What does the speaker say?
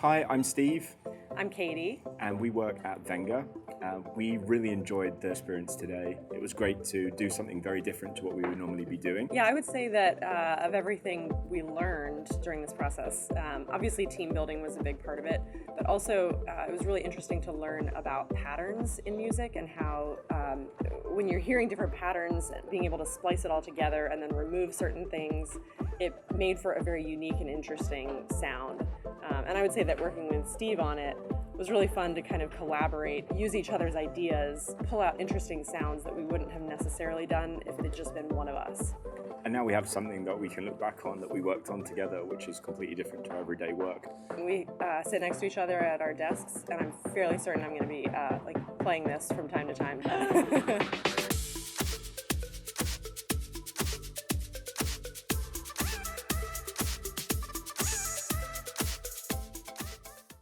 Hi, I'm Steve, I'm Katie. and we work at Venga. We really enjoyed the experience today. It was great to do something very different to what we would normally be doing. Yeah, I would say that of everything we learned during this process, obviously team building was a big part of it, but also it was really interesting to learn about patterns in music and how when you're hearing different patterns, being able to splice it all together and then remove certain things, it made for a very unique and interesting sound. And I would say that working with Steve on it was really fun to kind of collaborate, use each other's ideas, pull out interesting sounds that we wouldn't have necessarily done if it had just been one of us. And now we have something that we can look back on that we worked on together, which is completely different to our everyday work. We sit next to each other at our desks, and I'm fairly certain I'm going to be playing this from time to time.